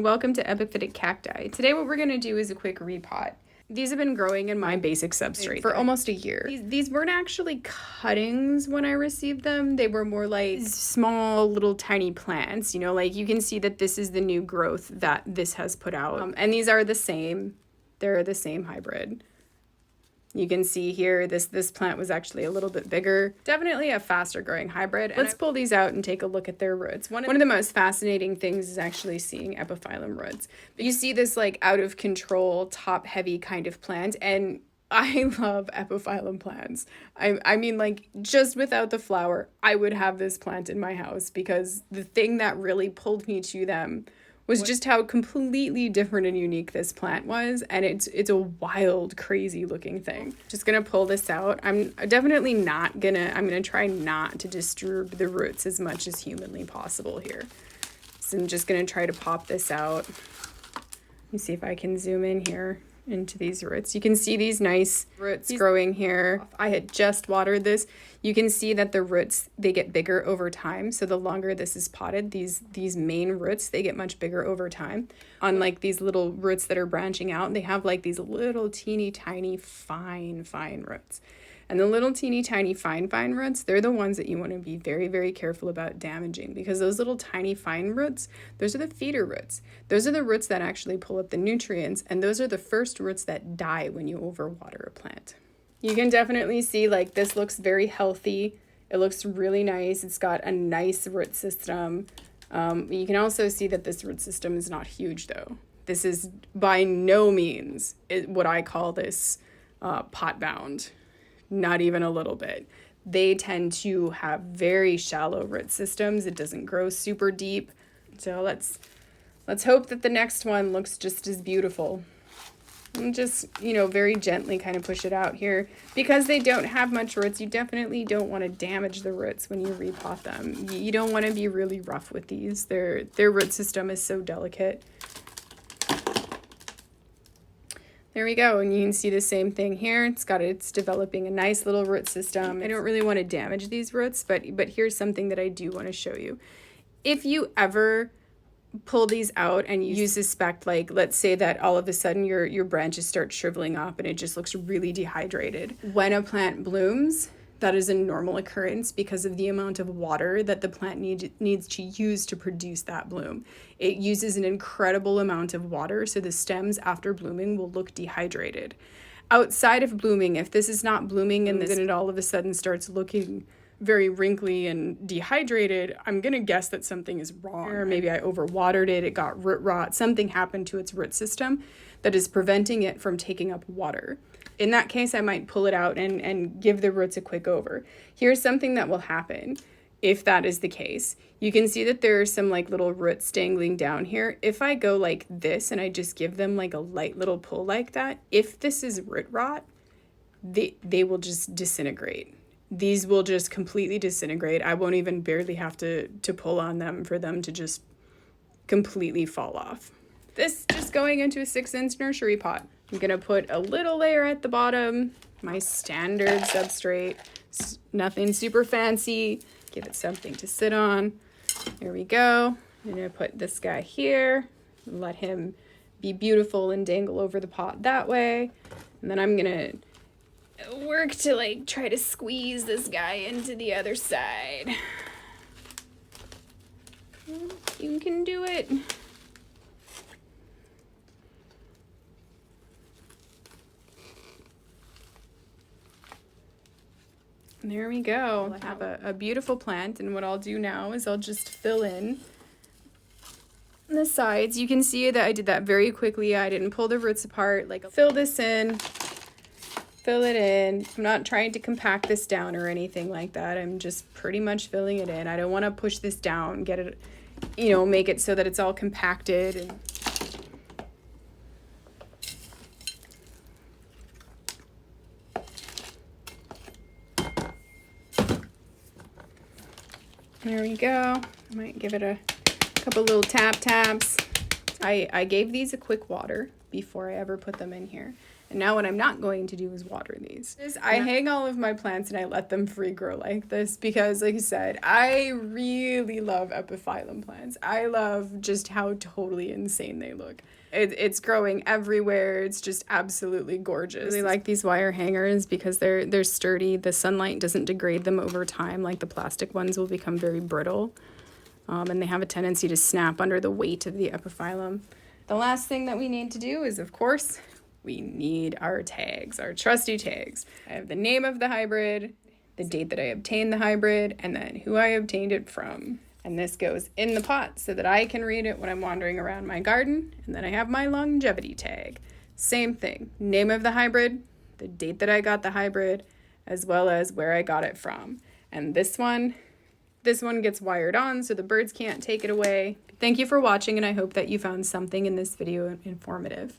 welcome to Epiphytic Cacti. Today what we're going to do is a quick repot. These have been growing in my basic substrate for almost a year. These weren't actually cuttings when I received them. They were more like small little tiny plants, you know, like you can see that this is the new growth that this has put out. And these are the same. They're the same hybrid. You can see here, this plant was actually a little bit bigger. Definitely a faster growing hybrid. Let's pull these out and take a look at their roots. One of the most fascinating things is actually seeing Epiphyllum roots. You see this like out of control, top heavy kind of plant, and I love Epiphyllum plants. I mean, like, just without the flower, I would have this plant in my house because the thing that really pulled me to them was just how completely different and unique this plant was. And it's a wild, crazy looking thing. Just gonna pull this out. I'm definitely not gonna, I'm gonna try not to disturb the roots as much as humanly possible here. So I'm just gonna try to pop this out. Let me see if I can zoom in here into these roots. You can see these nice roots growing here. I had just watered this. You can see that the roots, they get bigger over time. So the longer this is potted, these main roots, they get much bigger over time. Unlike these little roots that are branching out, they have like these little teeny tiny fine roots. And the little teeny tiny fine roots, they're the ones that you want to be very, very careful about damaging, because those little tiny fine roots, those are the feeder roots. Those are the roots that actually pull up the nutrients, and those are the first roots that die when you overwater a plant. You can definitely see like this looks very healthy. It looks really nice. It's got a nice root system. You can also see that this root system is not huge though. This is by no means what I call this pot bound. Not even a little bit. They tend to have very shallow root systems. It doesn't grow super deep. So let's hope that the next one looks just as beautiful. And just, you know, very gently kind of push it out here. Because they don't have much roots, you definitely don't want to damage the roots when you repot them. You don't want to be really rough with these. Their root system is so delicate. There we go, and you can see the same thing here. It's developing a nice little root system. I don't really want to damage these roots, but here's something that I do want to show you. If you ever pull these out and you suspect, like, let's say that all of a sudden your branches start shriveling up and it just looks really dehydrated. When a plant blooms, that is a normal occurrence because of the amount of water that the plant needs to use to produce that bloom. It uses an incredible amount of water, so the stems after blooming will look dehydrated. Outside of blooming, if this is not blooming and then it all of a sudden starts looking very wrinkly and dehydrated, I'm gonna guess that something is wrong. Or maybe I overwatered it, it got root rot, something happened to its root system that is preventing it from taking up water. In that case, I might pull it out and give the roots a quick over. Here's something that will happen if that is the case. You can see that there are some like little roots dangling down here. If I go like this and I just give them like a light little pull like that, if this is root rot, they will just disintegrate. These will just completely disintegrate. I won't even barely have to pull on them for them to just completely fall off. This just going into a 6-inch nursery pot. I'm gonna put a little layer at the bottom, my standard substrate, nothing super fancy. Give it something to sit on. There we go. I'm gonna put this guy here, let him be beautiful and dangle over the pot that way. And then I'm gonna work to like try to squeeze this guy into the other side. You can do it. There we go. I have a beautiful plant, and what I'll do now is I'll just fill in the sides. You can see that I did that very quickly. I didn't pull the roots apart. Like, fill this in, fill it in. I'm not trying to compact this down or anything like that. I'm just pretty much filling it in. I don't want to push this down, get it, you know, make it so that it's all compacted. And there we go. I might give it a couple little taps. I gave these a quick water before I ever put them in here. And now what I'm not going to do is water these. I hang all of my plants and I let them free grow like this because, like I said, I really love Epiphyllum plants. I love just how totally insane they look. It's growing everywhere. It's just absolutely gorgeous. I really like these wire hangers because they're sturdy. The sunlight doesn't degrade them over time like the plastic ones will become very brittle. And they have a tendency to snap under the weight of the Epiphyllum. The last thing that we need to do is, of course, we need our tags, our trusty tags. I have the name of the hybrid, the date that I obtained the hybrid, and then who I obtained it from. And this goes in the pot so that I can read it when I'm wandering around my garden. And then I have my longevity tag. Same thing, name of the hybrid, the date that I got the hybrid, as well as where I got it from. And this one gets wired on so the birds can't take it away. Thank you for watching, and I hope that you found something in this video informative.